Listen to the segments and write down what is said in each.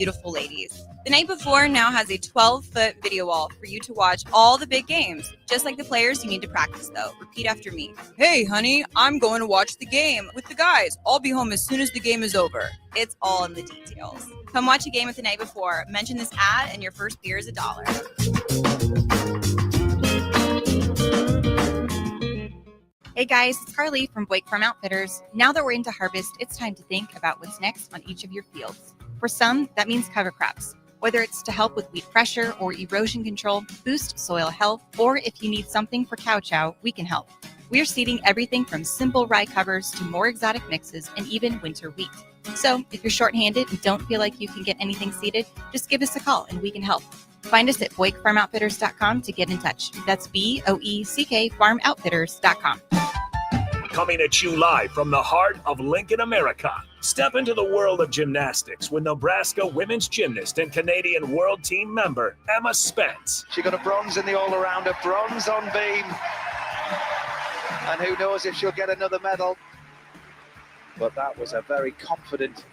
beautiful ladies. The Night Before now has a 12-foot video wall for you to watch all the big games. Just like the players, you need to practice, though. Repeat after me. Hey, honey, I'm going to watch the game with the guys. I'll be home as soon as the game is over. It's all in the details. Come watch a game with The Night Before. Mention this ad and your first beer is $1. Hey guys, it's Carly from Boyk Farm Outfitters. Now that we're into harvest, it's time to think about what's next on each of your fields. For some, that means cover crops. Whether it's to help with weed pressure or erosion control, boost soil health, or if you need something for cow chow, we can help. We're seeding everything from simple rye covers to more exotic mixes and even winter wheat. So if you're short-handed and don't feel like you can get anything seeded, just give us a call and we can help. Find us at BoykFarmOutfitters.com to get in touch. That's BOECK FarmOutfitters.com. Coming at you live from the heart of Lincoln, America. Step into the world of gymnastics with Nebraska women's gymnast and Canadian world team member Emma Spence. She got a bronze in the all-arounder, bronze on beam. And who knows if she'll get another medal. But that was a very confident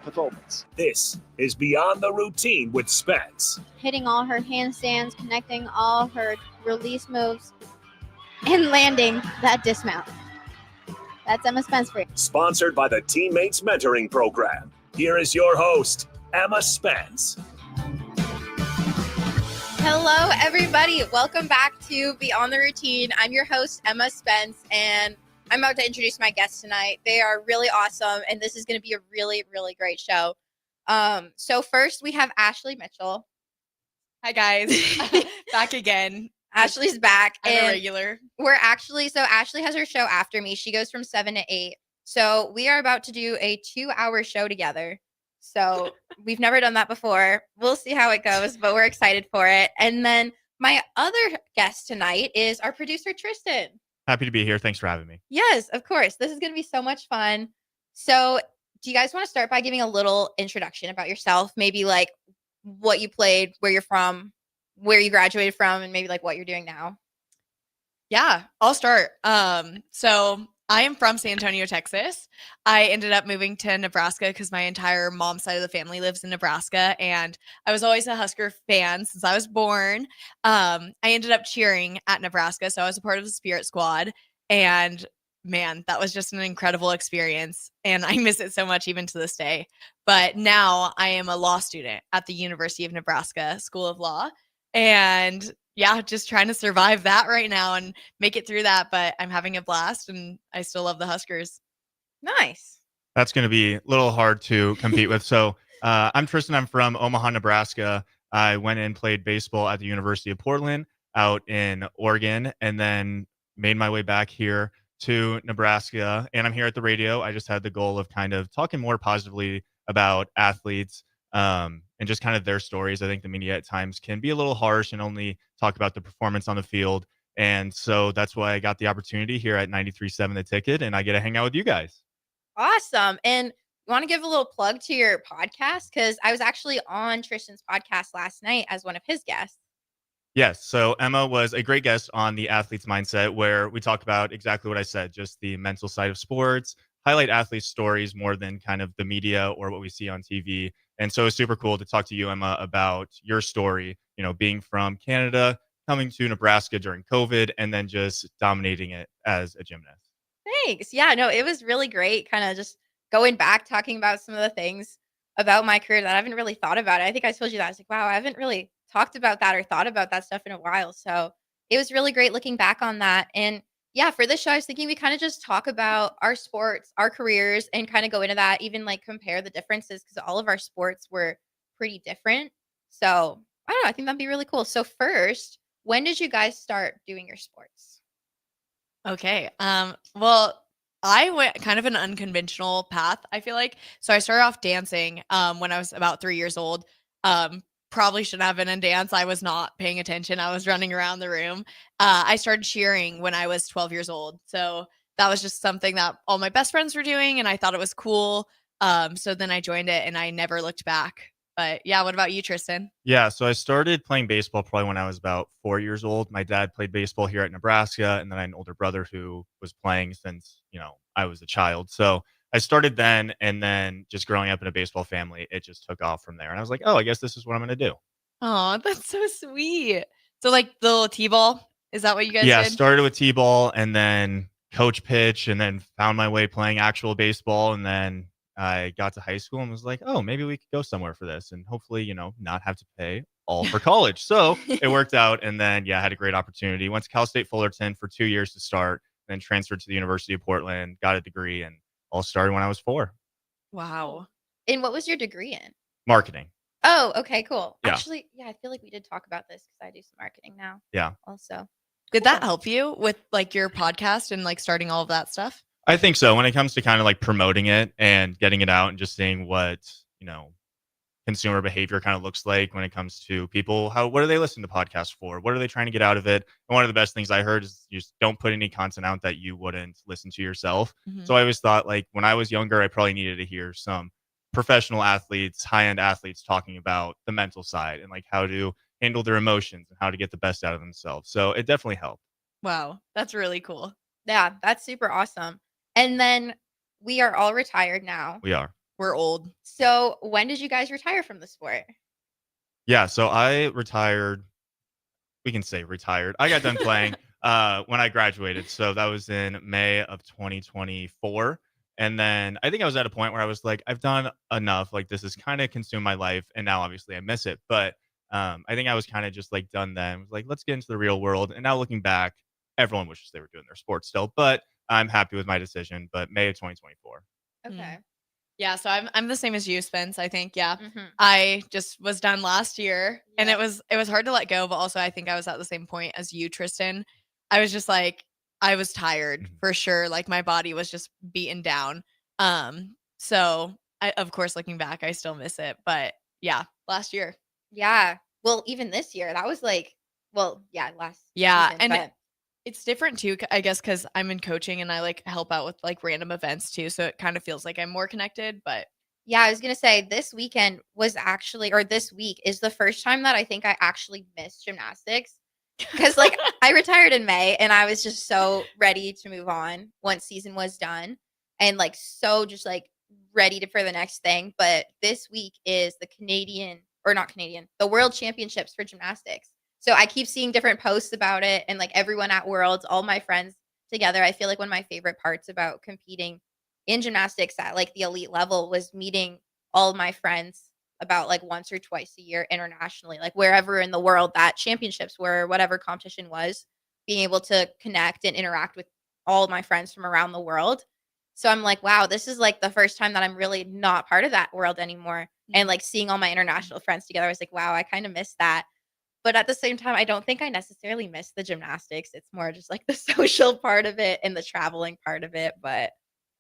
performance. This is Beyond the Routine with Spence. Hitting all her handstands, connecting all her release moves, and landing that dismount. That's Emma Spence for you. Sponsored by the Teammates Mentoring Program. Here is your host, Emma Spence. Hello, everybody. Welcome back to Beyond the Routine. I'm your host, Emma Spence, and I'm about to introduce my guests tonight. They are really awesome, and this is going to be a really, really great show. So first, we have Ashley Mitchell. Hi, guys. Back again. Ashley's back. I'm and a regular. Ashley has her show after me. She goes from 7 to 8. So we are about to do a 2-hour show together. So we've never done that before. We'll see how it goes, but we're excited for it. And then my other guest tonight is our producer, Tristan. Happy to be here. Thanks for having me. Yes, of course. This is going to be so much fun. So do you guys want to start by giving a little introduction about yourself? Maybe like what you played, where you're from, where you graduated from, and maybe like what you're doing now. Yeah, I'll start. So I am from San Antonio, Texas. I ended up moving to Nebraska because my entire mom's side of the family lives in Nebraska, and I was always a Husker fan since I was born. I ended up cheering at Nebraska, so I was a part of the Spirit Squad, and man, that was just an incredible experience, and I miss it so much even to this day. But now I am a law student at the University of Nebraska School of Law, and yeah, just trying to survive that right now and make it through that. But I'm having a blast and I still love the Huskers. Nice. That's going to be a little hard to compete with. So I'm Tristan. I'm from Omaha, Nebraska. I went and played baseball at the University of Portland out in Oregon and then made my way back here to Nebraska. And I'm here at the radio. I just had the goal of kind of talking more positively about athletes and just kind of their stories. I think the media at times can be a little harsh and only talk about the performance on the field. And so that's why I got the opportunity here at 93.7 The Ticket, and I get to hang out with you guys. Awesome. And you want to give a little plug to your podcast? Because I was actually on Tristan's podcast last night as one of his guests. Yes. So Emma was a great guest on The Athlete's Mindset, where we talk about exactly what I said, just the mental side of sports, highlight athletes' stories more than kind of the media or what we see on TV. And so it's super cool to talk to you, Emma, about your story, you know, being from Canada, coming to Nebraska during COVID, and then just dominating it as a gymnast. Thanks. Yeah, no, it was really great. Kind of just going back, talking about some of the things about my career that I haven't really thought about. I think I told you that. I was like, wow, I haven't really talked about that or thought about that stuff in a while. So it was really great looking back on that. And yeah, for this show, I was thinking we kind of just talk about our sports, our careers, and kind of go into that, even like compare the differences because all of our sports were pretty different. So I don't know. I think that'd be really cool. So first, when did you guys start doing your sports? Okay. Well, I went kind of an unconventional path, I feel like. So I started off dancing when I was about 3 years old. Probably shouldn't have been in dance. I was not paying attention. I was running around the room. I started cheering when I was 12 years old. So that was just something that all my best friends were doing, and I thought it was cool. So then I joined it, and I never looked back. But yeah, what about you, Tristan? Yeah, so I started playing baseball probably when I was about 4 years old. My dad played baseball here at Nebraska, and then I had an older brother who was playing since, you know, I was a child. So I started then, and then just growing up in a baseball family, it just took off from there. And I was like, oh, I guess this is what I'm going to do. Oh, that's so sweet. So like the little T-ball, is that what you guys Yeah, did? started with T-ball and then coach pitch and then found my way playing actual baseball. And then I got to high school and was like, oh, maybe we could go somewhere for this and hopefully, not have to pay all for college. So it worked out. And then, yeah, I had a great opportunity. Went to Cal State Fullerton for 2 years to start, then transferred to the University of Portland, got a degree, and all started when I was 4. Wow. And what was your degree in? Marketing. Oh, okay, cool. Yeah. Actually, yeah, I feel like we did talk about this because I do some marketing now. Yeah. Also, Did that help you with like your podcast and like starting all of that stuff? I think so. When it comes to kind of like promoting it and getting it out and just seeing what, consumer behavior kind of looks like when it comes to people, what do they listen to podcasts for? What are they trying to get out of it? And one of the best things I heard is you just don't put any content out that you wouldn't listen to yourself. Mhm. So I always thought like when I was younger, I probably needed to hear some professional athletes, high-end athletes talking about the mental side and like how to handle their emotions and how to get the best out of themselves. So it definitely helped. Wow, that's really cool. yeah, that's super awesome. And then we are all retired now. We are. We're old. So when did you guys retire from the sport? Yeah, so I retired. We can say retired. I got done playing when I graduated. So that was in May of 2024. And then I think I was at a point where I was like, I've done enough. Like this has kind of consumed my life. And now obviously I miss it. But I think I was kind of just like done then. I was like, let's get into the real world. And now looking back, everyone wishes they were doing their sport still. But I'm happy with my decision. But May of 2024. Okay. Yeah, so I'm the same as you, Spence. I think, yeah. Mhm. I just was done last year and Yeah. it was hard to let go, but also I think I was at the same point as you, Tristan. I was just like I was tired Mhm. for sure. Like my body was just beaten down. So I, of course, looking back, I still miss it. But yeah, last year. Yeah. Well, even this year, that was like, last Yeah, season, and but it's different too, I guess, because I'm in coaching and I like help out with like random events too. So it kind of feels like I'm more connected. But yeah, I was gonna say this weekend was actually, or this week is the first time that I think I actually missed gymnastics. Because like I retired in May and I was just so ready to move on once season was done and like so just like ready for the next thing. But this week is the the World Championships for gymnastics. So I keep seeing different posts about it and like everyone at Worlds, all my friends together. I feel like one of my favorite parts about competing in gymnastics at like the elite level was meeting all of my friends about like once or twice a year internationally, like wherever in the world that championships were, whatever competition was, being able to connect and interact with all of my friends from around the world. So I'm like, wow, this is like the first time that I'm really not part of that world anymore. And like seeing all my international friends together, I was like, wow, I kind of miss that. But at the same time, I don't think I necessarily miss the gymnastics. It's more just like the social part of it and the traveling part of it. But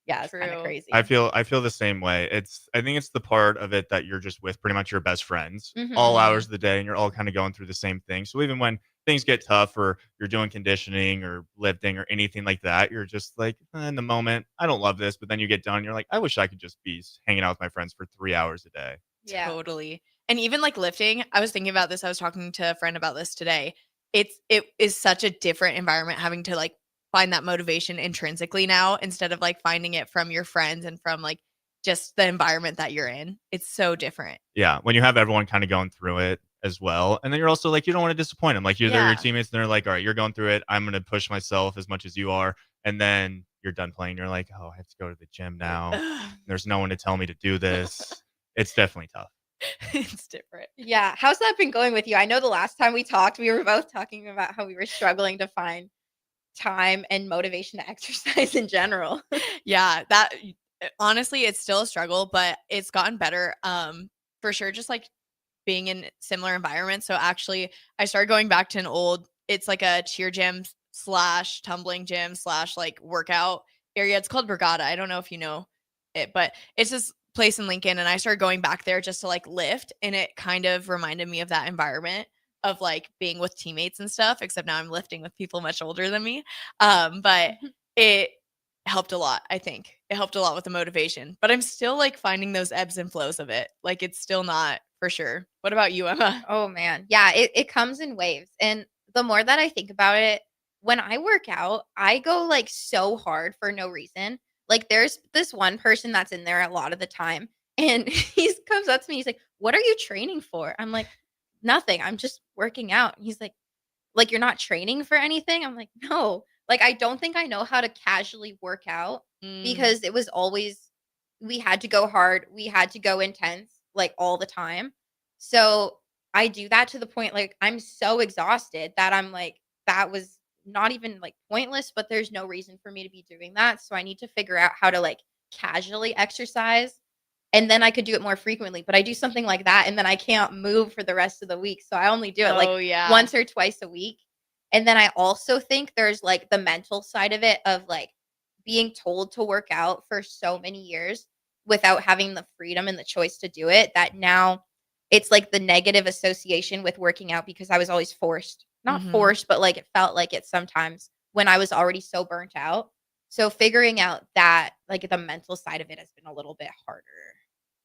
yeah, it's kind of True. crazy. I feel the same way. I think it's the part of it that you're just with pretty much your best friends all Mhm. hours of the day and you're all kind of going through the same thing. So even when things get tough or you're doing conditioning or lifting or anything like that, you're just like in the moment, I don't love this, but then you get done, you're like, I wish I could just be hanging out with my friends for 3 hours a day. Yeah. Totally. And even like lifting, I was thinking about this. I was talking to a friend about this today. It is such a different environment having to like find that motivation intrinsically now instead of like finding it from your friends and from like just the environment that you're in. It's so different. Yeah, when you have everyone kind of going through it as well, and then you're also like you don't want to disappoint them. Like they're Yeah. your teammates, and they're like, all right, you're going through it. I'm going to push myself as much as you are, and then you're done playing. You're like, oh, I have to go to the gym now. There's no one to tell me to do this. It's definitely tough. It's different. Yeah. How's that been going with you? I know the last time we talked, we were both talking about how we were struggling to find time and motivation to exercise in general. Yeah, that honestly, it's still a struggle, but it's gotten better. For sure, just like being in similar environments. So actually, I started going back to it's like a cheer gym slash tumbling gym slash like workout area. It's called Brigada. I don't know if you know it, but it's this place in Lincoln, and I started going back there just to like lift, and it kind of reminded me of that environment of like being with teammates and stuff, except now I'm lifting with people much older than me. But it helped a lot. I think it helped a lot with the motivation, but I'm still like finding those ebbs and flows of it. Like it's still not for sure. What about you, Emma? Oh man. Yeah, it comes in waves. And the more that I think about it, when I work out, I go like so hard for no reason. Like, there's this one person that's in there a lot of the time, and he comes up to me, he's like, "What are you training for?" I'm like, "Nothing, I'm just working out." And he's like, "You're not training for anything?" I'm like, "No." Like, I don't think I know how to casually work out because it was always we had to go hard, we had to go intense, like, all the time. So, I do that to the point, like, I'm so exhausted that I'm like, that was not even, like, pointless, but there's no reason for me to be doing that, so I need to figure out how to, like, casually exercise, and then I could do it more frequently, but I do something like that, and then I can't move for the rest of the week, so I only do it, like, Oh, yeah. once or twice a week, and then I also think there's, like, the mental side of it of, like, being told to work out for so many years without having the freedom and the choice to do it, that now it's like the negative association with working out because I was always forced. Not Mhm. forced, but, like, it felt like it sometimes when I was already so burnt out. So figuring out that, like, the mental side of it has been a little bit harder.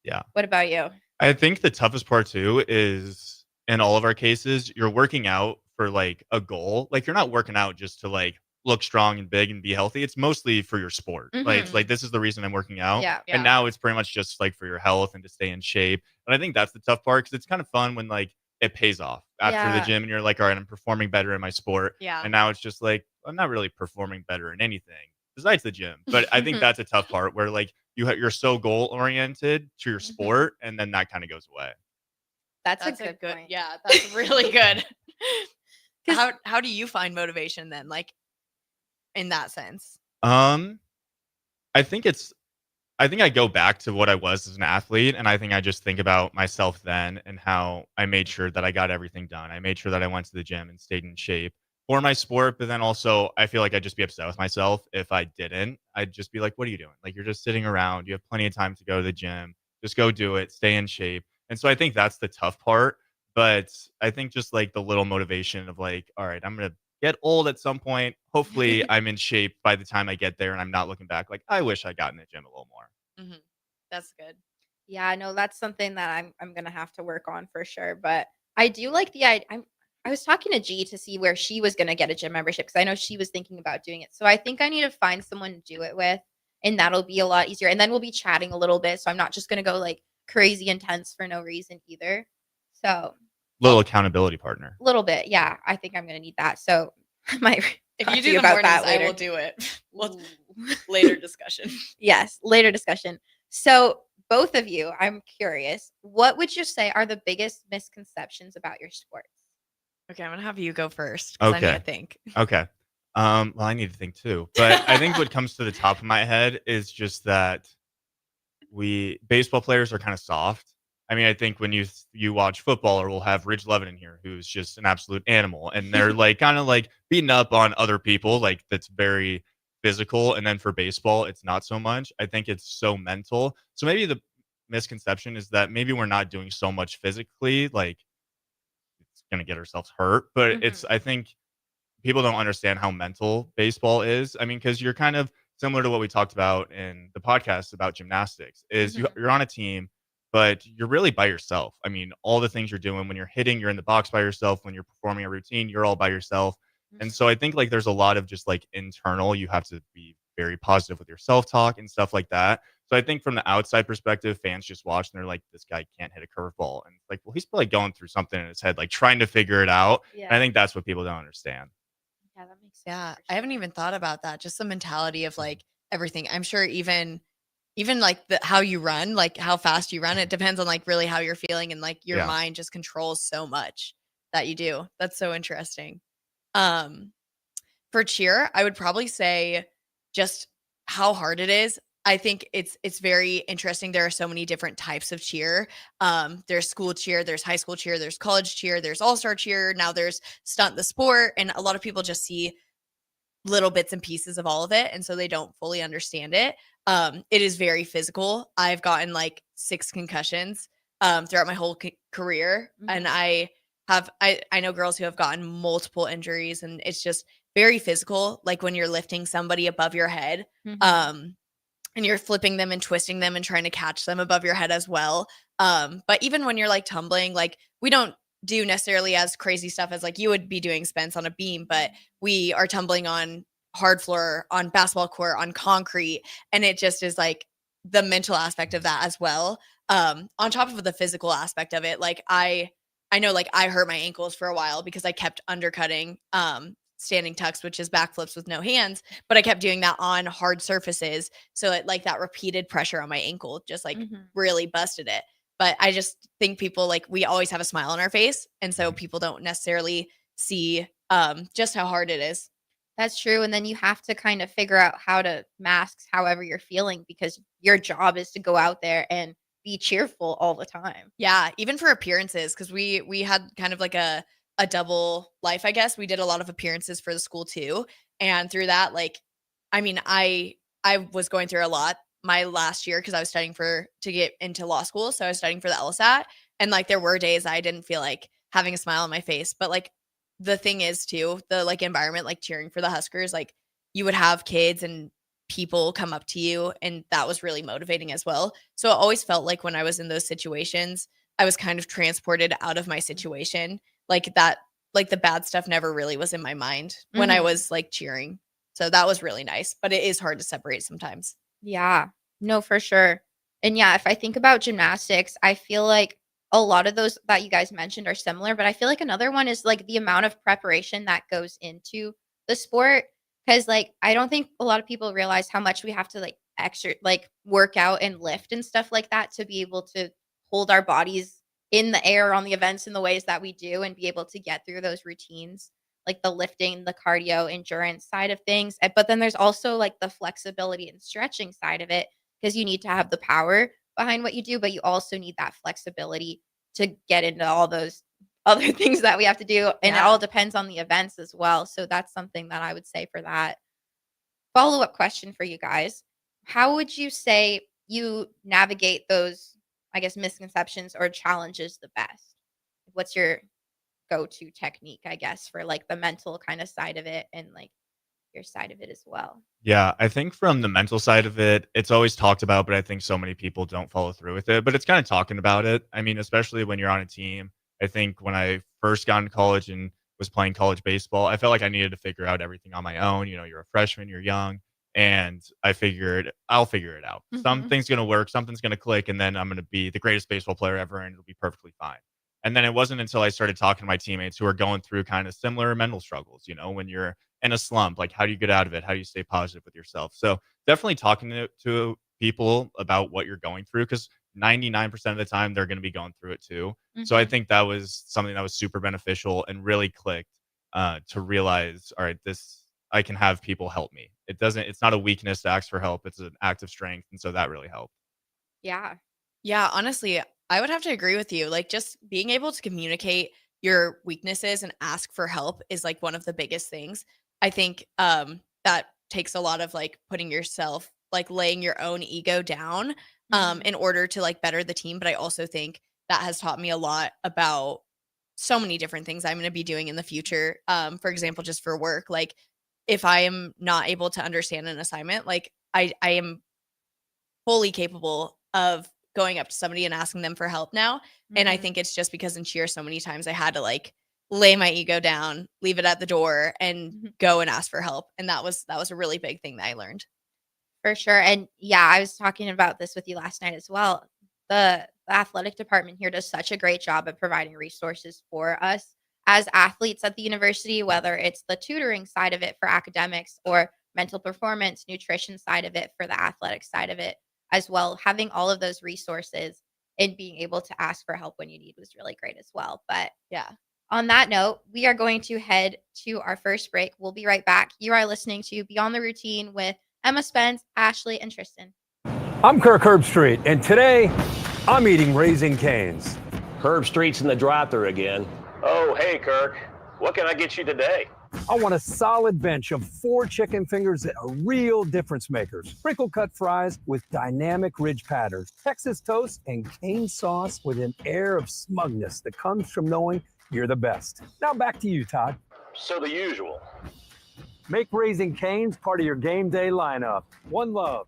Yeah. What about you? I think the toughest part too is in all of our cases, you're working out for like a goal. Like you're not working out just to like look strong and big and be healthy. It's mostly for your sport. Like it's Mhm. like this is the reason I'm working out. Yeah. And Yeah. now it's pretty much just like for your health and to stay in shape. And I think that's the tough part because it's kind of fun when like it pays off after the Yeah. gym and you're like, all right, I'm performing better in my sport. Yeah. And now it's just like I'm not really performing better in anything besides the gym. But I think that's a tough part where like you're so goal oriented to your Mhm. sport and then that kind of goes away. That's That's a good point. Yeah, that's really good. 'Cause How do you find motivation then, like, in that sense? Um, I think it's I think I go back to what I was as an athlete, and I think I just think about myself then and how I made sure that I got everything done. I made sure that I went to the gym and stayed in shape for my sport, but then also I feel like I'd just be upset with myself if I didn't. I'd just be like, "What are you doing? Like you're just sitting around. You have plenty of time to go to the gym. Just go do it. Stay in shape." And so I think that's the tough part. But I think just like the little motivation of like, all right, I'm gonna get old at some point. Hopefully, I'm in shape by the time I get there, and I'm not looking back like I wish I got in the gym a little more. Mhm. That's good. Yeah, no, that's something that I'm gonna have to work on for sure. But I do like the I was talking to G to see where she was gonna get a gym membership because I know she was thinking about doing it. So I think I need to find someone to do it with, and that'll be a lot easier. And then we'll be chatting a little bit, so I'm not just gonna go like crazy intense for no reason either. So Little accountability partner. a little bit, yeah. I think I'm gonna need that. So I might If talk you to do the about mornings, that I later. will do it. Well, Ooh. later discussion. Yes, later discussion. So, both of you, I'm curious, what would you say are the biggest misconceptions about your sports? Okay, I'm gonna have you go first because I need to Okay. think. Okay. Well, I need to think too, but I think what comes to the top of my head is just that we baseball players are kind of soft. I mean, I think when you watch football, or we'll have Ridge Levin in here, who's just an absolute animal, and they're like kind of like beating up on other people, like that's very physical. And then for baseball, it's not so much. I think it's so mental. So maybe the misconception is that maybe we're not doing so much physically, like it's gonna get ourselves hurt. But it's Mhm. I think people don't understand how mental baseball is. I mean, because you're kind of similar to what we talked about in the podcast about gymnastics. Is Mhm. you're on a team, but you're really by yourself. I mean, all the things you're doing when you're hitting, you're in the box by yourself. When you're performing a routine, you're all by yourself. And Mhm. so I think like there's a lot of just like internal. You have to be very positive with your self talk and stuff like that. So I think from the outside perspective, fans just watch and they're like, this guy can't hit a curveball. And it's like, well, he's probably going through something in his head, like trying to figure it out. Yeah. And I think that's what people don't understand. Yeah, that makes sense. Yeah, for I haven't sure. even thought about that. Just the mentality of like everything. I'm sure even like the how you run, like how fast you run, it depends on like really how you're feeling and like your Yeah. mind just controls so much that you do. That's so interesting. Um for cheer, I would probably say just how hard it is. I think it's very interesting. There are so many different types of cheer. There's school cheer, there's high school cheer, there's college cheer, there's all-star cheer, now there's stunt the sport, and a lot of people just see little bits and pieces of all of it, and so they don't fully understand it. It is very physical. I've gotten like 6 concussions throughout my whole career, and Mhm. I know girls who have gotten multiple injuries, and it's just very physical, like when you're lifting somebody above your head. Mhm. And you're flipping them and twisting them and trying to catch them above your head as well. But even when you're like tumbling, like we don't do necessarily as crazy stuff as like you would be doing, Spence, on a beam, but we are tumbling on hard floor, on basketball court, on concrete. And it just is like the mental aspect of that as well. On top of the physical aspect of it, like I know like I hurt my ankles for a while because I kept undercutting standing tucks, which is backflips with no hands, but I kept doing that on hard surfaces. So it like that repeated pressure on my ankle just like really busted it. But I just think people like we always have a smile on our face. And so people don't necessarily see just how hard it is. That's true. And then you have to kind of figure out how to mask however you're feeling because your job is to go out there and be cheerful all the time. Yeah, even for appearances, because we had kind of like a double life, I guess. We did a lot of appearances for the school too. And through that, like, I mean, I was going through a lot my last year because I was studying to get into law school. So I was studying for the LSAT. And like there were days I didn't feel like having a smile on my face. But like the thing is too, the like environment, like cheering for the Huskers, like you would have kids and people come up to you, and that was really motivating as well. So it always felt like when I was in those situations, I was kind of transported out of my situation. Like that, like the bad stuff never really was in my mind when I was like cheering. So that was really nice, but it is hard to separate sometimes. Yeah, no, for sure. And yeah, if I think about gymnastics, I feel like a lot of those that you guys mentioned are similar, but I feel like another one is like the amount of preparation that goes into the sport. Cause like I don't think a lot of people realize how much we have to like work out and lift and stuff like that to be able to hold our bodies in the air on the events in the ways that we do and be able to get through those routines, like the lifting, the cardio, endurance side of things. But then there's also like the flexibility and stretching side of it because you need to have the power behind what you do, but you also need that flexibility to get into all those other things that we have to do. And it all depends on the events as well. So that's something that I would say for that. Follow-up question for you guys. How would you say you navigate those, I guess, misconceptions or challenges the best? What's your go-to technique, I guess, for like the mental kind of side of it and like your side of it as well? Yeah, I think from the mental side of it, it's always talked about, but I think so many people don't follow through with it. But it's kind of talking about it. I mean, especially when you're on a team. I think when I first got into college and was playing college baseball, I felt like I needed to figure out everything on my own. You know, you're a freshman, you're young. And I figured I'll figure it out. Something's going to work, something's going to click, and then I'm going to be the greatest baseball player ever, and it'll be perfectly fine. And then it wasn't until I started talking to my teammates who are going through kind of similar mental struggles, you know, when you're in a slump, like how do you get out of it? How do you stay positive with yourself? So definitely talking to people about what you're going through, because 99% of the time they're going to be going through it too. So I think that was something that was super beneficial and really clicked to realize, all right, I can have people help me. It's not a weakness to ask for help. It's an act of strength. And so that really helped. Yeah. Yeah, honestly, I would have to agree with you. Like just being able to communicate your weaknesses and ask for help is like one of the biggest things. I think that takes a lot of like putting yourself, like laying your own ego down in order to like better the team. But I also think that has taught me a lot about so many different things I'm going to be doing in the future. For example, just for work, like if I am not able to understand an assignment, like I am fully capable of going up to somebody and asking them for help now. And I think it's just because in cheer so many times I had to like lay my ego down, leave it at the door, and go and ask for help. And that was a really big thing that I learned. For sure. And yeah, I was talking about this with you last night as well. The athletic department here does such a great job of providing resources for us as athletes at the university, whether it's the tutoring side of it for academics or mental performance, nutrition side of it for the athletic side of it as well. Having all of those resources and being able to ask for help when you need was really great as well. But yeah, on that note, we are going to head to our first break. We'll be right back. You are listening to Beyond the Routine with Emma, Spence, Ashley, and Tristan. I'm Kirk Herbstreit, and today I'm eating Raising Cane's. Herbstreit's in the drive-thru again. Oh, hey, Kirk. What can I get you today? I want a solid bench of 4 chicken fingers that are real difference makers. Sprinkle cut fries with dynamic ridge patterns, Texas toast, and cane sauce with an air of smugness that comes from knowing you're the best. Now back to you, Todd. So the usual. Make Raising Cane's part of your game day lineup. One love.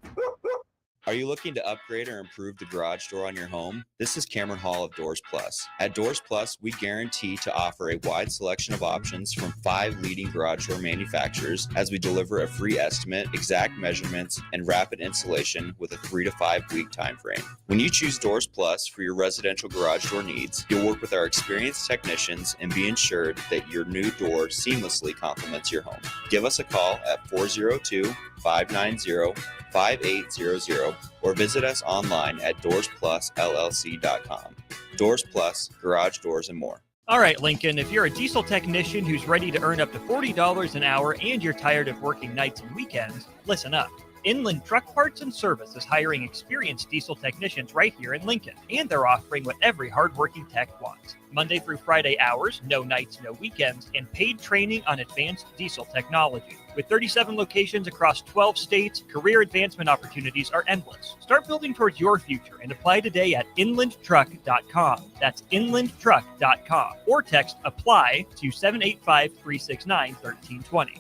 Are you looking to upgrade or improve the garage door on your home? This is Cameron Hall of Doors Plus. At Doors Plus, we guarantee to offer a wide selection of options from 5 leading garage door manufacturers as we deliver a free estimate, exact measurements, and rapid installation with a 3 to 5 week time frame. When you choose Doors Plus for your residential garage door needs, you'll work with our experienced technicians and be ensured that your new door seamlessly complements your home. Give us a call at 402-590-5800 or visit us online at doorsplusllc.com. Doors Plus, garage doors, and more. All right, Lincoln, if you're a diesel technician who's ready to earn up to $40 an hour and you're tired of working nights and weekends, listen up. Inland Truck Parts and Service is hiring experienced diesel technicians right here in Lincoln, and they're offering what every hardworking tech wants. Monday through Friday hours, no nights, no weekends, and paid training on advanced diesel technology. With 37 locations across 12 states, career advancement opportunities are endless. Start building towards your future and apply today at inlandtruck.com. That's inlandtruck.com. Or text APPLY to 785-369-1320.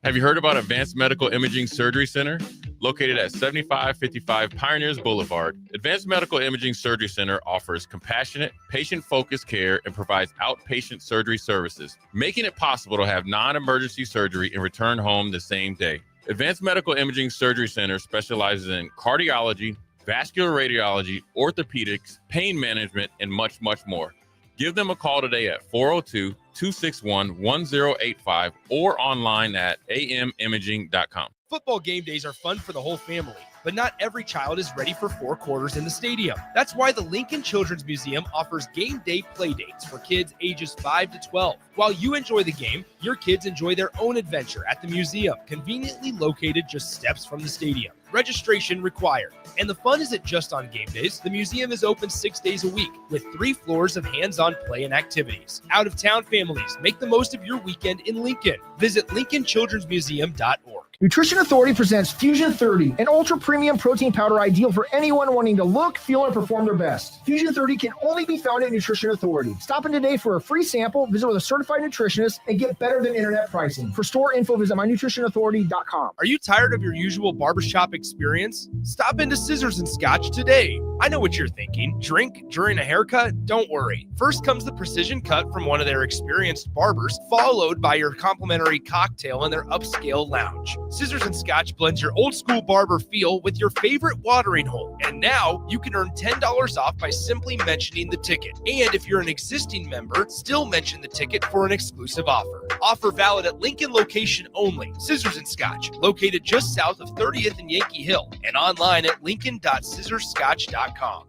Have you heard about Advanced Medical Imaging Surgery Center? Located at 7555 Pioneers Boulevard, Advanced Medical Imaging Surgery Center offers compassionate, patient-focused care and provides outpatient surgery services, making it possible to have non-emergency surgery and return home the same day. Advanced Medical Imaging Surgery Center specializes in cardiology, vascular radiology, orthopedics, pain management, and much, much more. Give them a call today at 402-261-1085 or online at amimaging.com. Football game days are fun for the whole family, but not every child is ready for 4 quarters in the stadium. That's why the Lincoln Children's Museum offers game day play dates for kids ages 5 to 12. While you enjoy the game, your kids enjoy their own adventure at the museum, conveniently located just steps from the stadium. Registration required. And the fun isn't just on game days. The museum is open 6 days a week with 3 floors of hands-on play and activities. Out-of-town families, make the most of your weekend in Lincoln. Visit lincolnchildrensmuseum.org. Nutrition Authority presents Fusion 30, an ultra-premium protein powder ideal for anyone wanting to look, feel, and perform their best. Fusion 30 can only be found at Nutrition Authority. Stop in today for a free sample, visit with a certified nutritionist, and get better than internet pricing. For store info, visit mynutritionauthority.com. Are you tired of your usual barbershop experience? Stop into Scissors and Scotch today. I know what you're thinking. Drink during a haircut? Don't worry. First comes the precision cut from one of their experienced barbers, followed by your complimentary cocktail in their upscale lounge. Scissors and Scotch blends your old school barber feel with your favorite watering hole. And now you can earn $10 off by simply mentioning the ticket. And if you're an existing member, still mention the ticket for an exclusive offer. Offer valid at Lincoln location only. Scissors and Scotch, located just south of 30th and Yankee Hill, and online at lincoln.scissorscotch.com.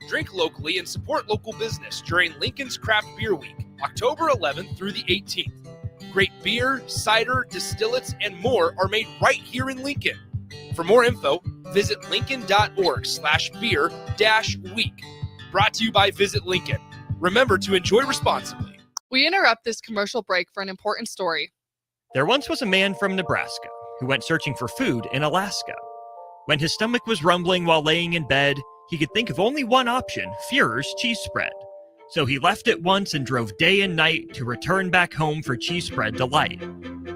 Drink locally and support local business during Lincoln's Craft Beer Week, October 11th through the 18th. Great beer, cider, distillates, and more are made right here in Lincoln. For more info, visit lincoln.org/beer-week. Brought to you by Visit Lincoln. Remember to enjoy responsibly. We interrupt this commercial break for an important story. There once was a man from Nebraska who went searching for food in Alaska. When his stomach was rumbling while laying in bed, he could think of only one option, Führer's cheese spread. So he left it once and drove day and night to return back home for cheese spread delight.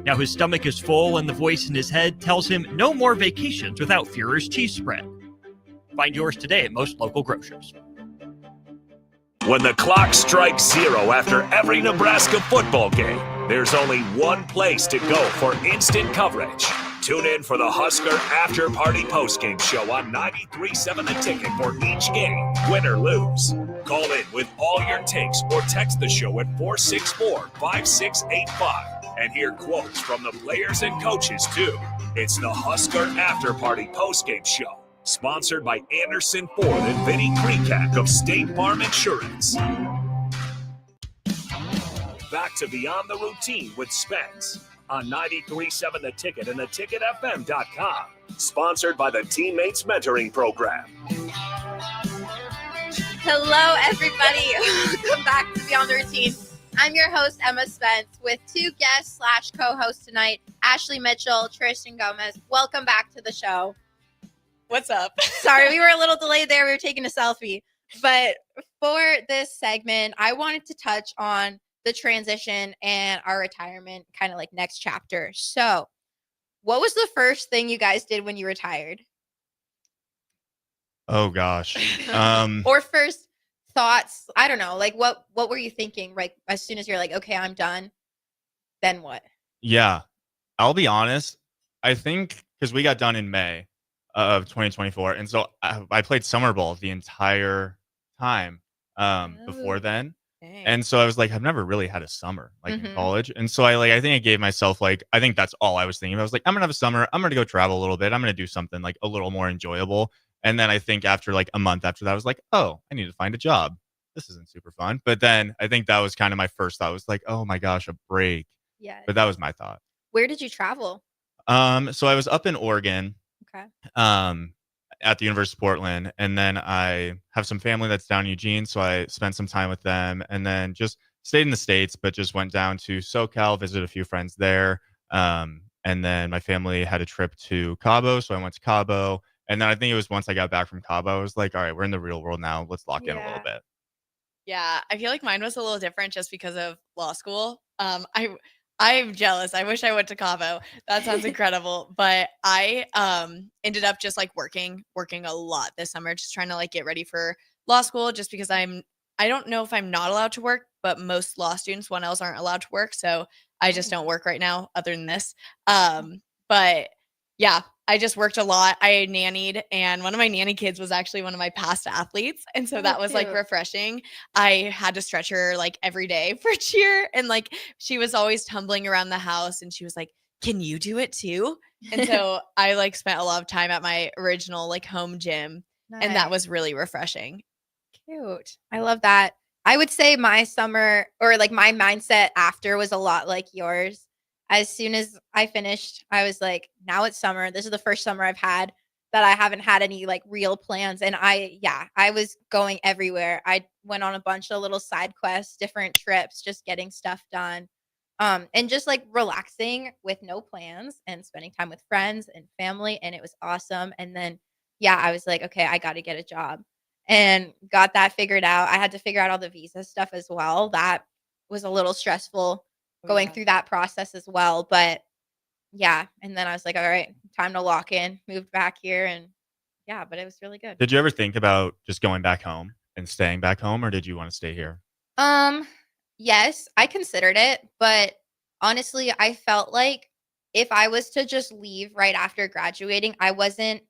Now his stomach is full and the voice in his head tells him no more vacations without Führer's cheese spread. Find yours today at most local grocers. When the clock strikes 0 after every Nebraska football game, there's only one place to go for instant coverage. Tune in for the Husker After Party Postgame Show on 93.7 The Ticket for each game, win or lose. Call in with all your takes or text the show at 464-5685 and hear quotes from the players and coaches too. It's the Husker After Party Postgame Show, sponsored by Anderson Ford and Vinny Kreekak of State Farm Insurance. Back to Beyond the Routine with Spence on 93.7 The Ticket and theticketfm.com. Sponsored by the Teammates Mentoring Program. Hello, everybody. Welcome back to Beyond the Routine. I'm your host, Emma Spence, with 2 guests / co-hosts tonight, Ashley Mitchell, Tristan Gomez. Welcome back to the show. What's up? Sorry, we were a little delayed there. We were taking a selfie. But for this segment, I wanted to touch on the transition and our retirement, kind of like next chapter. So what was the first thing you guys did when you retired? Oh gosh. Or first thoughts. I don't know. Like what were you thinking? Like as soon as you're like, okay, I'm done. Then what? Yeah, I'll be honest. I think because we got done in May of 2024, and so I played summer ball the entire time before Oh, then, dang. and so I was like, I've never really had a summer like in Mhm. college, and so I think I gave myself like I think that's all I was thinking. I was like, I'm gonna have a summer. I'm gonna go travel a little bit. I'm gonna do something like a little more enjoyable. And then I think after like a month after that, I was like, oh, I need to find a job. This isn't super fun. But then I think that was kind of my first thought. Was like, oh my gosh, a break. Yes. But that was my thought. Where did you travel? So I was up in Oregon, Okay. um, at the University of Portland, and then I have some family that's down in Eugene, so I spent some time with them, and then just stayed in the States, but just went down to SoCal, visited a few friends there. And then my family had a trip to Cabo, so I went to Cabo. And then I think it was once I got back from Cabo, I was like, all right, we're in the real world now. Let's lock in a little Yeah. bit. Yeah, I feel like mine was a little different just because of law school. I'm jealous. I wish I went to Cabo. That sounds incredible. But I ended up just like working a lot this summer, just trying to like get ready for law school just because I don't know if I'm not allowed to work, but most law students 1Ls aren't allowed to work. So I just don't work right now other than this. But yeah, I just worked a lot. I nannied, and one of my nanny kids was actually one of my past athletes. And so Oh, that was like cute. refreshing. I had to stretch her like every day for cheer. And like she was always tumbling around the house and she was like, can you do it too? And so I like spent a lot of time at my original like home gym. And that Nice. was really refreshing. Cute. I love that. I would say my summer or like my mindset after was a lot like yours. As soon as I finished, I was like, now it's summer. This is the first summer I've had that I haven't had any like real plans. And I was going everywhere. I went on a bunch of little side quests, different trips, just getting stuff done. And just like relaxing with no plans and spending time with friends and family. And it was awesome. And then, yeah, I was like, okay, I got to get a job and got that figured out. I had to figure out all the visa stuff as well. That was a little stressful Oh, going yeah. through that process as well. But yeah, and then I was like, all right, time to lock in, moved back here and yeah, but it was really good. Did you ever think about just going back home and staying back home, or did you want to stay here? Um, yes, I considered it, but honestly, I felt like if I was to just leave right after graduating, I wasn't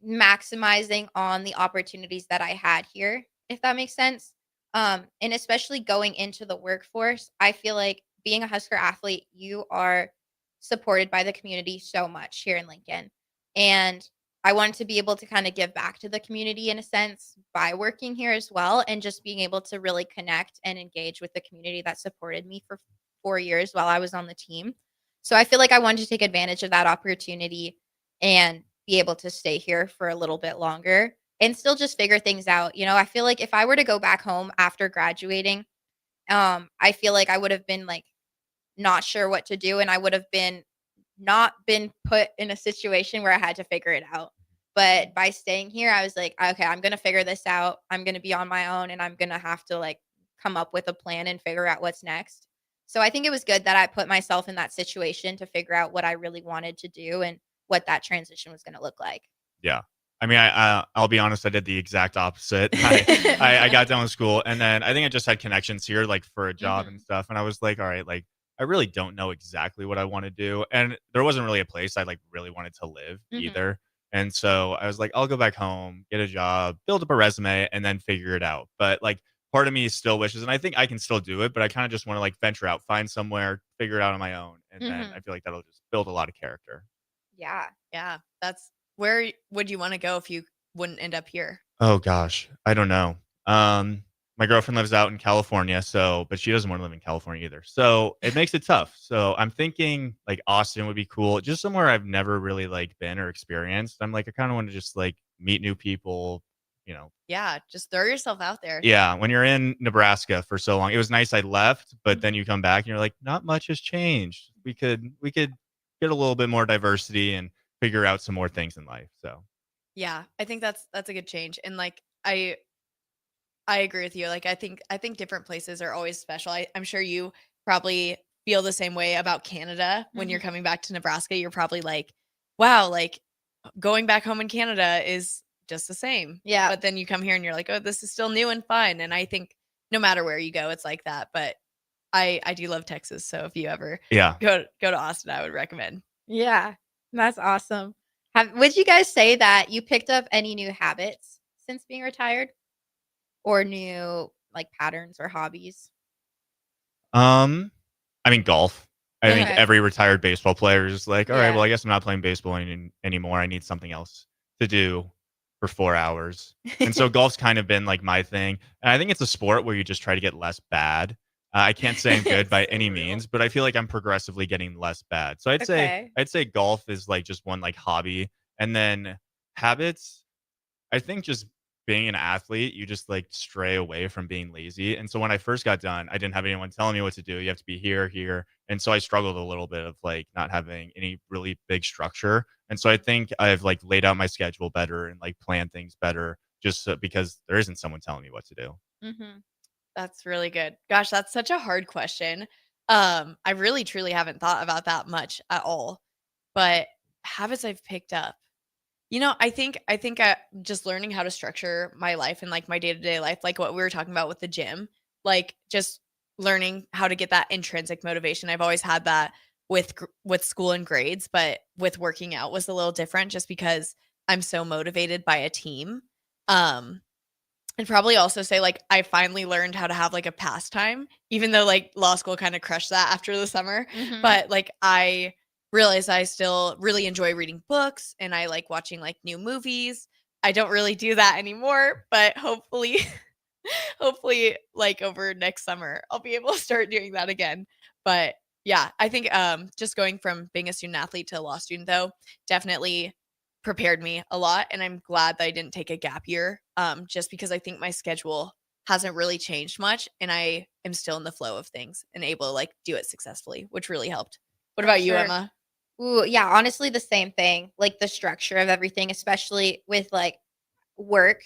maximizing on the opportunities that I had here, if that makes sense. And especially going into the workforce, I feel like being a Husker athlete, you are supported by the community so much here in Lincoln. And I wanted to be able to kind of give back to the community in a sense by working here as well and just being able to really connect and engage with the community that supported me for 4 years while I was on the team. So I feel like I wanted to take advantage of that opportunity and be able to stay here for a little bit longer and still just figure things out. I feel like if I were to go back home after graduating, I feel like I would have been like not sure what to do and I would have been not been put in a situation where I had to figure it out. But by staying here, I was like, okay, I'm going to figure this out. I'm going to be on my own and I'm going to have to like come up with a plan and figure out what's next. So I think it was good that I put myself in that situation to figure out what I really wanted to do and what that transition was going to look like. Yeah. I mean, I'll be honest. I did the exact opposite. I got done with school, and then I think I just had connections here, like for a job and stuff. And I was like, all right, like I really don't know exactly what I want to do, and there wasn't really a place I like really wanted to live Mhm. either. And so I was like, I'll go back home, get a job, build up a resume, and then figure it out. But like, part of me still wishes, and I think I can still do it, but I kind of just want to like venture out, find somewhere, figure it out on my own, and then I Mhm. feel like that'll just build a lot of character. Yeah. Yeah. That's where would you want to go if you wouldn't end up here? Oh gosh, I don't know. My girlfriend lives out in California, but she doesn't want to live in California either. So it makes it tough. So I'm thinking like Austin would be cool, just somewhere I've never really like been or experienced. I'm like, I kind of want to just like meet new people, you know. Yeah, just throw yourself out there. Yeah, when you're in Nebraska for so long, it was nice I left, but then you come back and you're like, not much has changed. We could get a little bit more diversity and figure out some more things in life. So Yeah, I think that's a good change. And like I agree with you. Like I think different places are always special. I'm sure you probably feel the same way about Canada when you're Mhm. coming back to Nebraska. You're probably like, wow, like going back home in Canada is just the same. Yeah. But then you come here and you're like, oh, this is still new and fun. And I think no matter where you go, it's like that. But I do love Texas. So if you ever Yeah. go to Austin, I would recommend. Yeah. That's awesome. Would you guys say that you picked up any new habits since being retired? Or new like patterns or hobbies? I mean, golf. I think Okay. every retired baseball player is like, all right, Yeah. well, I guess I'm not playing baseball anymore. I need something else to do for 4 hours. And so golf's kind of been like my thing. And I think it's a sport where you just try to get less bad. I can't say I'm good by any means, but I feel like I'm progressively getting less bad. So Okay. I'd say golf is like just one like hobby. And then habits, I think just being an athlete, you just like stray away from being lazy. And so when I first got done, I didn't have anyone telling me what to do. You have to be here, here. And so I struggled a little bit of like not having any really big structure. And so I think I've like laid out my schedule better and like planned things better just because there isn't someone telling me what to do. Mhm. That's really good. Gosh, that's such a hard question. I really truly haven't thought about that much at all. But habits I've picked up. I think just learning how to structure my life and like my day-to-day life, like what we were talking about with the gym, like just learning how to get that intrinsic motivation. I've always had that with school and grades, but with working out was a little different just because I'm so motivated by a team. Um and probably also say like I finally learned how to have like a pastime, even though like law school kind of crushed that after the summer. Mhm. But like I realized I still really enjoy reading books and I like watching like new movies. I don't really do that anymore, but hopefully hopefully like over next summer I'll be able to start doing that again. But yeah, I think just going from being a student athlete to a law student though definitely prepared me a lot, and I'm glad that I didn't take a gap year just because I think my schedule hasn't really changed much and I am still in the flow of things and able to like do it successfully, which really helped. What about you, Sure. Emma? Ooh, yeah, honestly, the same thing. Like the structure of everything, especially with like work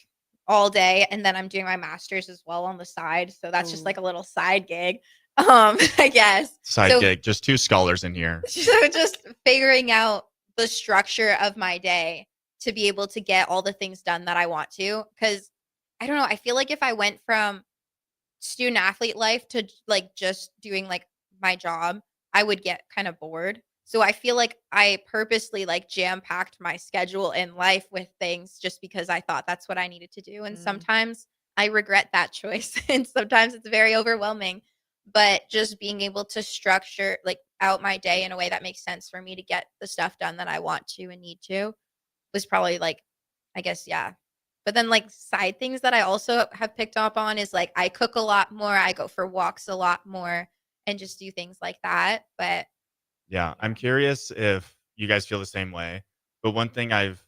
all day, and then I'm doing my master's as well on the side. So that's just Ooh. like a little side gig, I guess. Side So gig, just two scholars in here. so just figuring out the structure of my day to be able to get all the things done that I want to. Cause I don't know, I feel like if I went from student athlete life to like just doing like my job, I would get kind of bored. So I feel like I purposely like jam packed my schedule in life with things just because I thought that's what I needed to do. And sometimes I regret that choice and sometimes it's very overwhelming. But just being able to structure like out my day in a way that makes sense for me to get the stuff done that I want to and need to was probably like, I guess, yeah. But then like side things that I also have picked up on is like I cook a lot more, I go for walks a lot more and just do things like that. But Yeah. I'm curious if you guys feel the same way. But one thing I've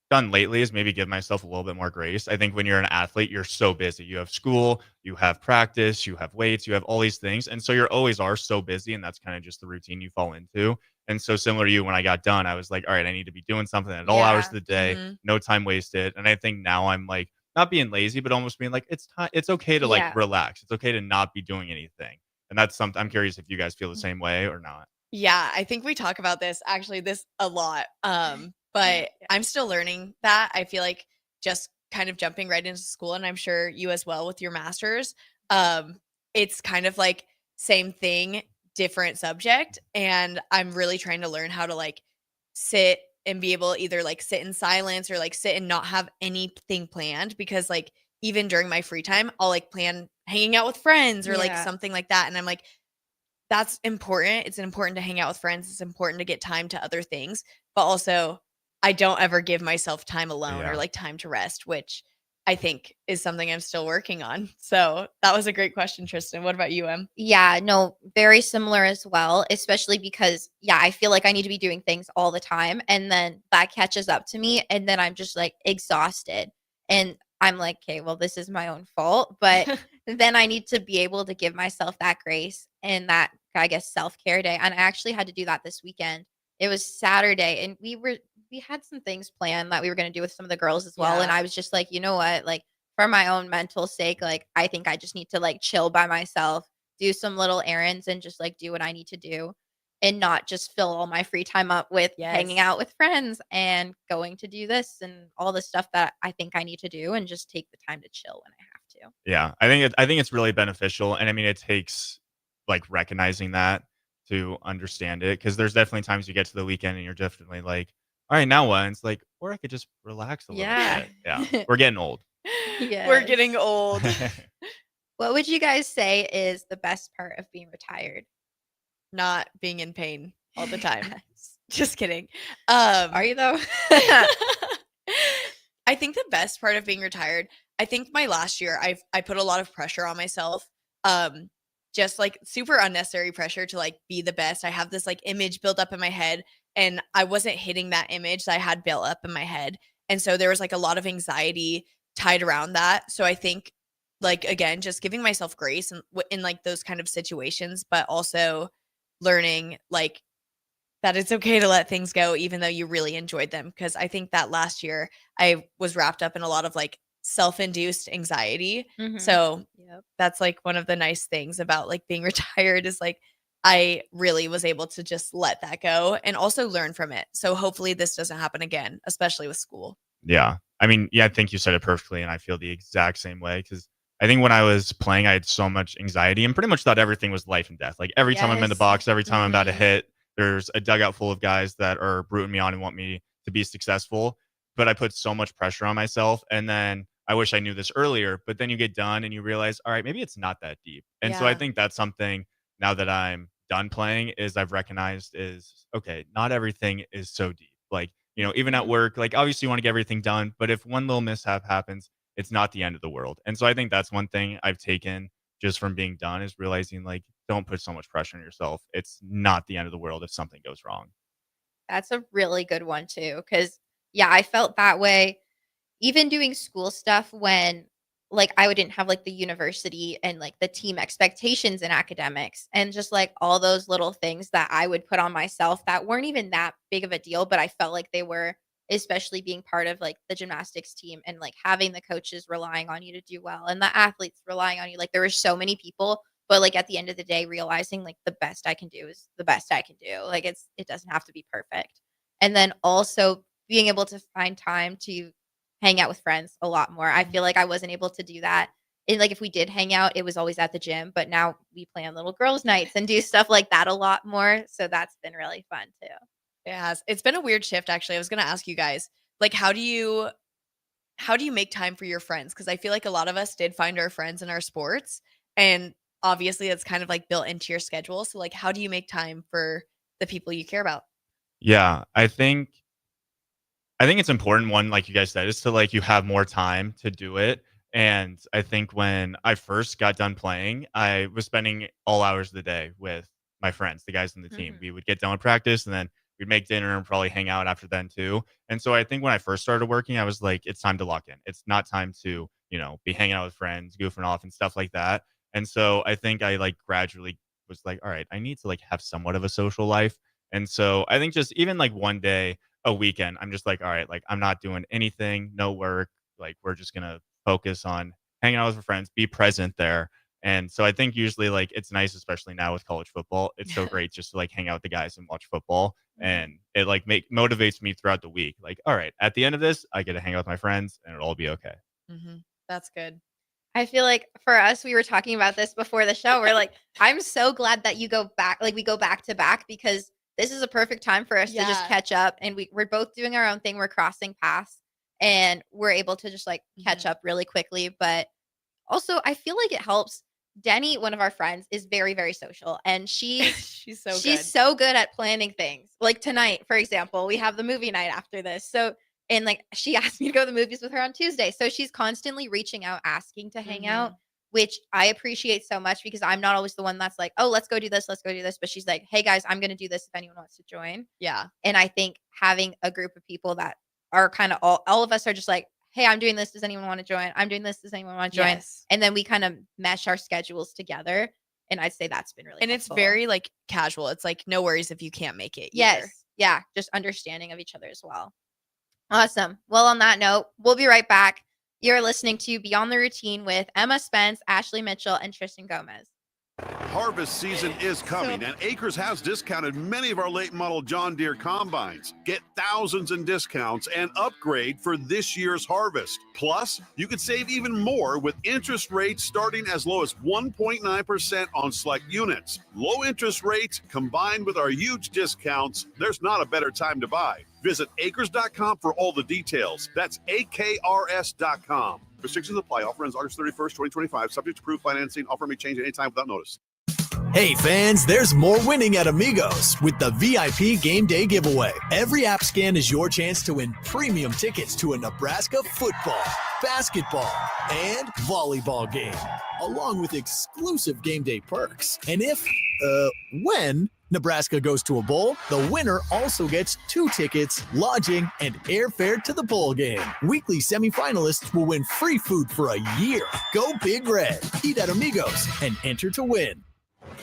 done lately is maybe give myself a little bit more grace. I think when you're an athlete, you're so busy. You have school, you have practice, you have weights, you have all these things. And so you're always are so busy. And that's kind of just the routine you fall into. And so similar to you, when I got done, I was like, all right, I need to be doing something at all hours of yeah. the day, Mhm. no time wasted. And I think now I'm like not being lazy, but almost being like, it's time, it's okay to like Yeah. relax. It's okay to not be doing anything. And that's something I'm curious if you guys feel the same way or not. Yeah, I think we talk about this a lot. But I'm still learning that. I feel like just kind of jumping right into school, and I'm sure you as well with your masters. Um, it's kind of like same thing, different subject, and I'm really trying to learn how to like sit and be able to either like sit in silence or like sit and not have anything planned because like even during my free time, I'll like plan hanging out with friends or like Yeah. something like that, and I'm like that's important. It's important to hang out with friends. It's important to get time to other things, but also I don't ever give myself time alone or Yeah. like time to rest, which I think is something I'm still working on. So that was a great question, Tristan. What about you, Em? Yeah, no, very similar as well, especially because, yeah, I feel like I need to be doing things all the time. And then that catches up to me. And then I'm just like exhausted. And I'm like, okay, well, this is my own fault. But then I need to be able to give myself that grace and that, I guess, self care day. And I actually had to do that this weekend. It was Saturday and we had some things planned that we were going to do with some of the girls as well. And Yeah. I was just like, you know what? Like, for my own mental sake, like, I think I just need to like chill by myself, do some little errands and just like do what I need to do. and not just fill all my free time up with hanging Yes. out with friends and going to do this and all the stuff that I think I need to do, and just take the time to chill when I have to. Yeah, I think it's really beneficial, and I mean, it takes like recognizing that to understand it because there's definitely times you get to the weekend and you're definitely like, all right, now what? And it's like, or I could just relax a little Yeah. bit. Yeah, we're getting old. We're getting old. What would you guys say is the best part of being retired? Not being in pain all the time. Just kidding. Are you though? I think the best part of being retired, I think my last year I put a lot of pressure on myself. Just like super unnecessary pressure to like be the best. I have this like image built up in my head and I wasn't hitting that image that I had built up in my head. And so there was like a lot of anxiety tied around that. So I think like again, just giving myself grace and in like those kind of situations, but also learning like that it's okay to let things go even though you really enjoyed them, because I think that last year I was wrapped up in a lot of like self-induced anxiety. So that's like one of the nice things about like being retired is like I really was able to just let that go and also learn from it. So hopefully this doesn't happen again, especially with school. Yeah. I mean, yeah, I think you said it perfectly, and I feel the exact same way because I think when I was playing, I had so much anxiety and pretty much thought everything was life and death. Like every time I'm in the Yes. box, every time I'm about to Mhm. hit, there's a dugout full of guys that are rooting me on and want me to be successful. But I put so much pressure on myself. And then I wish I knew this earlier, but then you get done and you realize, all right, maybe it's not that deep. And so I Yeah. think that's something now that I'm done playing is I've recognized is okay, not everything is so deep. Like, you know, even at work, like obviously you want to get everything done, but if one little mishap happens, it's not the end of the world. And so I think that's one thing I've taken just from being done is realizing like don't put so much pressure on yourself. It's not the end of the world if something goes wrong. That's a really good one too, because yeah, I felt that way even doing school stuff when like I didn't have like the university and like the team expectations in academics and just like all those little things that I would put on myself that weren't even that big of a deal, but I felt like they were, especially being part of like the gymnastics team and like having the coaches relying on you to do well and the athletes relying on you. Like there were so many people, but like at the end of the day, realizing like the best I can do is the best I can do. Like it doesn't have to be perfect. And then also being able to find time to hang out with friends a lot more. I feel like I wasn't able to do that. And like if we did hang out, it was always at the gym, but now we plan little girls' nights and do stuff like that a lot more. So that's been really fun too. It has. It's been a weird shift actually. I was going to ask you guys, like how do you make time for your friends? Because I feel like a lot of us did find our friends in our sports, and obviously it's kind of like built into your schedule. So like how do you make time for the people you care about? Yeah, I think it's important one, like you guys said, is to like you have more time to do it. And I think when I first got done playing, I was spending all hours of the day with my friends, the guys in the team. We would get done with practice and then we'd make dinner and probably hang out after then too. And so I think when I first started working, I was like, it's time to lock in. It's not time to, you know, be hanging out with friends, goofing off and stuff like that. And so I think I like gradually was like, all right, I need to like have somewhat of a social life. And so I think just even like one day a weekend, I'm just like, all right, like I'm not doing anything, no work. Like we're just gonna focus on hanging out with our friends, be present there. And so I think usually like it's nice, especially now with college football. It's so great just to like hang out with the guys and watch football. And it like motivates me throughout the week. Like, all right, at the end of this, I get to hang out with my friends and it'll all be okay. That's good. I feel like for us, we were talking about this before the show. We're like, I'm so glad that you go back, like we go back to back because this is a perfect time for us to just Yeah. catch up. And we're both doing our own thing. We're crossing paths and we're able to just like catch up really quickly. But also, I feel like it helps. Denny, one of our friends, is very, very social, and She's so she's good. so good at planning things. Like tonight, for example, we have the movie night after this. So, and like she asked me to go to the movies with her on Tuesday. So she's constantly reaching out, asking to hang out, which I appreciate so much because I'm not always the one that's like, oh, let's go do this, let's go do this. But she's like, hey guys, I'm gonna do this if anyone wants to join. Yeah. And I think having a group of people that are kind of all of us are just like, hey, I'm doing this. Does anyone want to join? I'm doing this. Does anyone want to join? Yes. And then we kind of mesh our schedules together. And I'd say that's been really And it's helpful. very like casual. It's like no worries if you can't make it. Yes. either. Yeah. Just understanding of each other as well. Awesome. Well, on that note, we'll be right back. You're listening to Beyond the Routine with Emma Spence, Ashley Mitchell, and Tristan Gomez. Harvest season is coming, and Acres has discounted many of our late model John Deere combines. Get thousands in discounts and upgrade for this year's harvest. Plus, you could save even more with interest rates starting as low as 1.9% on select units. Low interest rates combined with our huge discounts, there's not a better time to buy. Visit acres.com for all the details. That's AKRS.com. Restrictions apply. Offer ends August 31st, 2025. Subject to approved financing. Offer may change at any time without notice. Hey fans, there's more winning at Amigos with the VIP Game Day giveaway. Every app scan is your chance to win premium tickets to a Nebraska football, basketball, and volleyball game, along with exclusive game day perks. And when Nebraska goes to a bowl, the winner also gets 2 tickets, lodging, and airfare to the bowl game. Weekly semifinalists will win free food for a year. Go Big Red. Eat at Amigos and enter to win.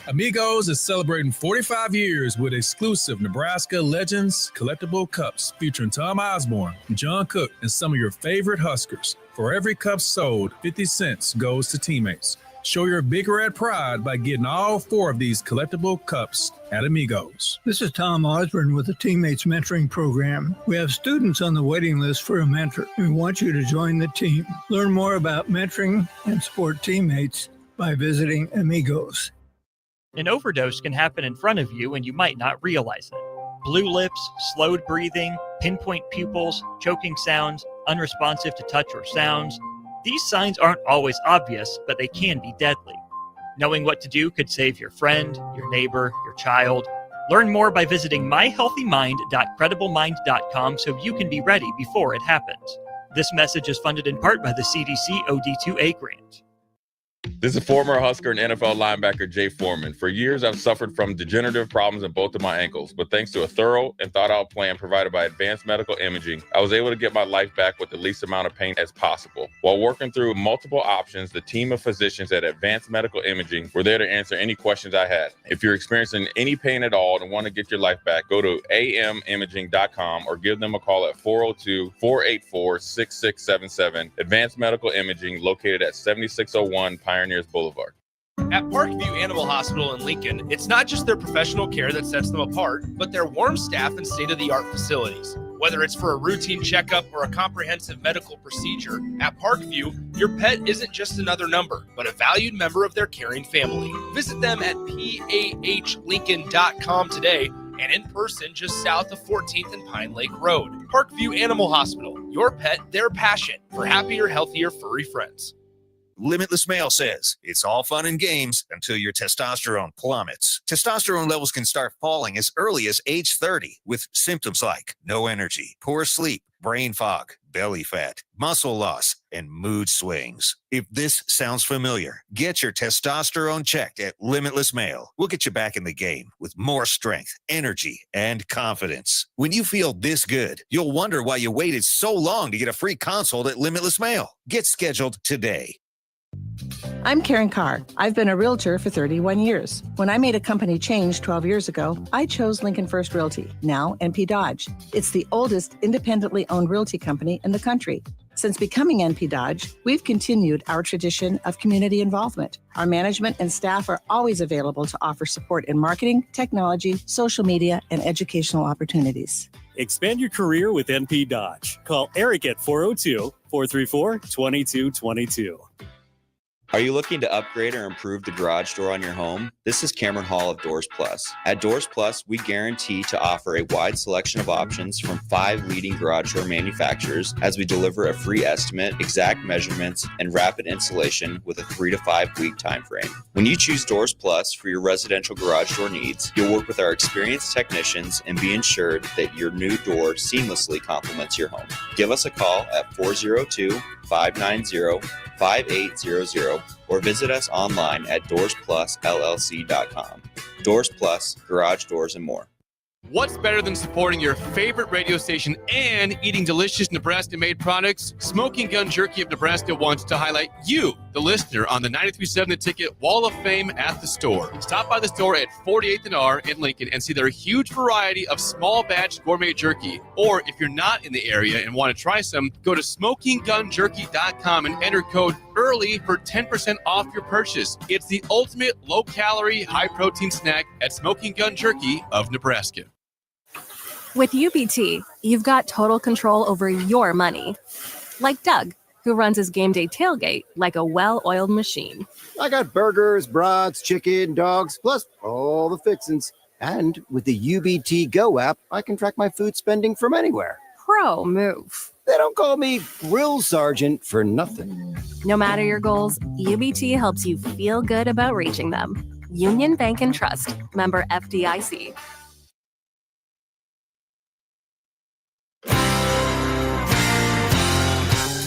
Amigos is celebrating 45 years with exclusive Nebraska Legends collectible cups featuring Tom Osborne, John Cook, and some of your favorite Huskers. For every cup sold, 50 cents goes to teammates. Show your Big Red pride by getting all 4 of these collectible cups at Amigos. This is Tom Osborne with the Teammates Mentoring Program. We have students on the waiting list for a mentor. We want you to join the team. Learn more about mentoring and support teammates by visiting Amigos. An overdose can happen in front of you and you might not realize it. Blue lips, slowed breathing, pinpoint pupils, choking sounds, unresponsive to touch or sounds. These signs aren't always obvious, but they can be deadly. Knowing what to do could save your friend, your neighbor, your child. Learn more by visiting myhealthymind.crediblemmind.com so you can be ready before it happens. This message is funded in part by the CDC OD2A grant. This is former Husker and NFL linebacker Jay Foreman. For years, I've suffered from degenerative problems in both of my ankles, but thanks to a thorough and thought-out plan provided by Advanced Medical Imaging, I was able to get my life back with the least amount of pain as possible. While working through multiple options, the team of physicians at Advanced Medical Imaging were there to answer any questions I had. If you're experiencing any pain at all and want to get your life back, go to amimaging.com or give them a call at 402-484-6677. Advanced Medical Imaging, located at 7601 Pioneers Boulevard. At Parkview Animal Hospital in Lincoln, it's not just their professional care that sets them apart, but their warm staff and state-of-the-art facilities. Whether it's for a routine checkup or a comprehensive medical procedure, at Parkview, your pet isn't just another number, but a valued member of their caring family. Visit them at pahlincoln.com today and in person just south of 14th and Pine Lake Road. Parkview Animal Hospital, your pet, their passion for happier, healthier, furry friends. Limitless Male says, it's all fun and games until your testosterone plummets. Testosterone levels can start falling as early as age 30 with symptoms like no energy, poor sleep, brain fog, belly fat, muscle loss, and mood swings. If this sounds familiar, get your testosterone checked at Limitless Male. We'll get you back in the game with more strength, energy, and confidence. When you feel this good, you'll wonder why you waited so long to get a free consult at Limitless Male. Get scheduled today. I'm Karen Carr. I've been a realtor for 31 years. When I made a company change 12 years ago, I chose Lincoln First Realty, now NP Dodge. It's the oldest independently owned realty company in the country. Since becoming NP Dodge, we've continued our tradition of community involvement. Our management and staff are always available to offer support in marketing, technology, social media, and educational opportunities. Expand your career with NP Dodge. Call Eric at 402-434-2222. Are you looking to upgrade or improve the garage door on your home? This is Cameron Hall of Doors Plus. At Doors Plus, we guarantee to offer a wide selection of options from 5 leading garage door manufacturers as we deliver a free estimate, exact measurements, and rapid installation with a 3 to 5 week time frame. When you choose Doors Plus for your residential garage door needs, you'll work with our experienced technicians and be ensured that your new door seamlessly complements your home. Give us a call at 402-590-5800 or visit us online at DoorsPlusLLC.com. Doors Plus, garage doors, and more. What's better than supporting your favorite radio station and eating delicious Nebraska-made products? Smoking Gun Jerky of Nebraska wants to highlight you the listener on the 93.7 The Ticket Wall of Fame at the store. Stop by the store at 48th and R in Lincoln and see their huge variety of small batch gourmet jerky. Or if you're not in the area and want to try some, go to smokinggunjerky.com and enter code EARLY for 10% off your purchase. It's the ultimate low-calorie, high-protein snack at Smoking Gun Jerky of Nebraska. With UBT, you've got total control over your money. Like Doug, who runs his game day tailgate like a well-oiled machine. I got burgers, brats, chicken, dogs, plus all the fixins. And with the UBT Go app, I can track my food spending from anywhere. Pro move. They don't call me Grill Sergeant for nothing. No matter your goals, UBT helps you feel good about reaching them. Union Bank and Trust. Member FDIC.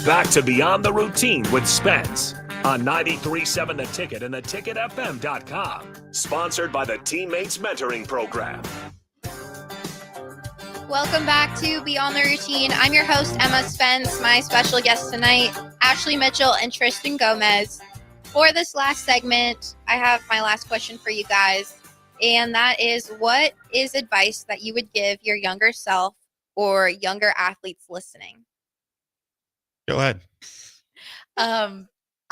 Back to Beyond the Routine with Spence on 93.7 The Ticket and theticketfm.com. Sponsored by the Teammates Mentoring Program. Welcome back to Beyond the Routine. I'm your host, Emma Spence. My special guests tonight, Ashley Mitchell and Tristan Gomez. For this last segment, I have my last question for you guys, and that is, what is advice that you would give your younger self or younger athletes listening? Go ahead. I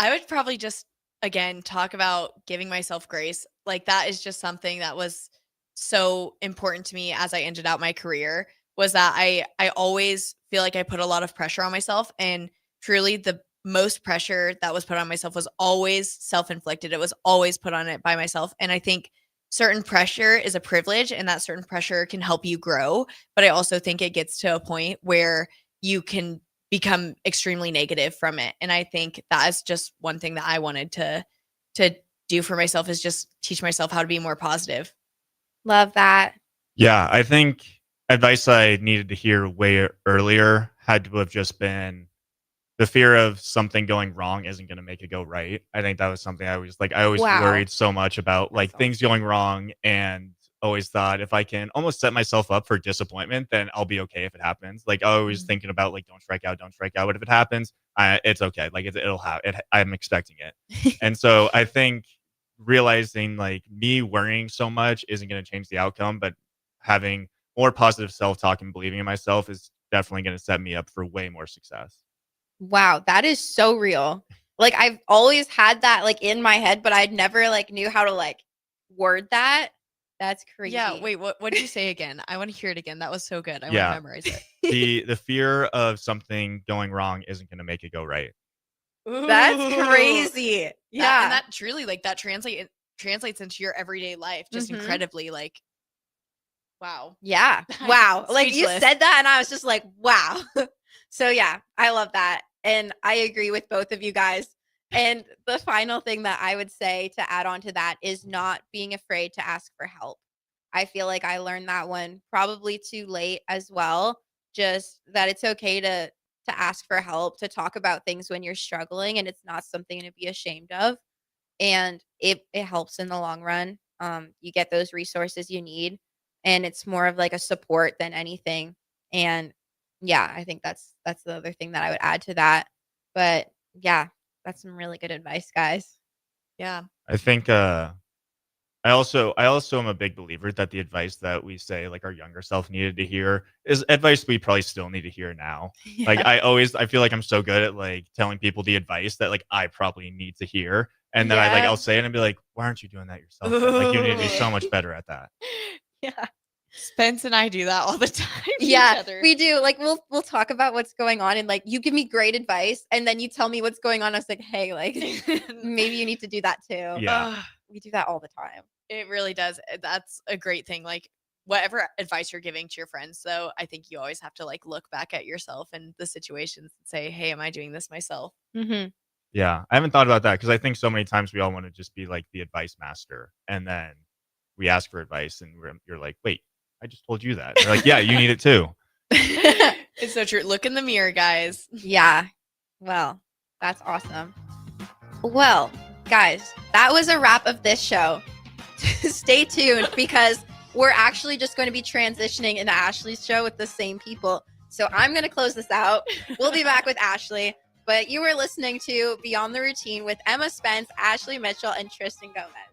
would probably just, again, talk about giving myself grace. Like, that is just something that was so important to me as I ended out my career, was that I always feel like I put a lot of pressure on myself, and truly the most pressure that was put on myself was always self-inflicted. It was always put on it by myself. And I think certain pressure is a privilege, and that certain pressure can help you grow. But I also think it gets to a point where you can become extremely negative from it. And I think that is just one thing that I wanted to do for myself, is just teach myself how to be more positive. Love that. Yeah, I think advice I needed to hear way earlier had to have just been the fear of something going wrong isn't going to make it go right. I think that was something I always Wow. worried so much about, like things going wrong, and always thought if I can almost set myself up for disappointment, then I'll be okay if it happens. Like, I always thinking about, like, don't strike out. But if it happens, it's okay. Like, it'll happen. I'm expecting it. And so I think realizing, like, me worrying so much isn't going to change the outcome, but having more positive self-talk and believing in myself is definitely going to set me up for way more success. Wow, that is so real. Like, I've always had that, like, in my head, but I'd never, like, knew how to, like, word that. That's crazy. Yeah, wait, what did you say again? I want to hear it again. That was so good. I want Yeah. to memorize it. The fear of something going wrong isn't going to make it go right. That's crazy. Yeah. And that truly, like, that translates into your everyday life just Mhm. incredibly, like, wow. Yeah. Wow. Like, you Speechless. said that and I was just like, wow. So yeah, I love that. And I agree with both of you guys. And the final thing that I would say to add on to that is not being afraid to ask for help. I feel like I learned that one probably too late as well. Just that it's okay to ask for help, to talk about things when you're struggling, and it's not something to be ashamed of. And it helps in the long run. You get those resources you need, and it's more of like a support than anything. And yeah, I think that's the other thing that I would add to that. But yeah, that's some really good advice, guys. Yeah. I think I also am a big believer that the advice that we say, like, our younger self needed to hear is advice we probably still need to hear now. Like, I feel like I'm so good at, like, telling people the advice that, like, I probably need to hear. And then I'll say it and be like, why aren't you doing that yourself? Like, you need to be so much better at that. Yeah. Spence and I do that all the time. to each Yeah, other. we do. Like, we'll talk about what's going on, and like, you give me great advice, and then you tell me what's going on. I was like, hey, like, maybe you need to do that too. Yeah. We do that all the time. It really does. That's a great thing. Like, whatever advice you're giving to your friends, though, I think you always have to, like, look back at yourself and the situations and say, hey, am I doing this myself? Mm-hmm. Yeah. I haven't thought about that because I think so many times we all want to just be like the advice master. And then we ask for advice and you're like, wait, I just told you that. They're like, yeah, you need it too. It's so true. Look in the mirror, guys. Yeah. Well, that's awesome. Well, guys, that was a wrap of this show. Stay tuned because we're actually just going to be transitioning into Ashley's show with the same people. So I'm going to close this out. We'll be back with Ashley. But you were listening to Beyond the Routine with Emma Spence, Ashley Mitchell, and Tristan Gomez.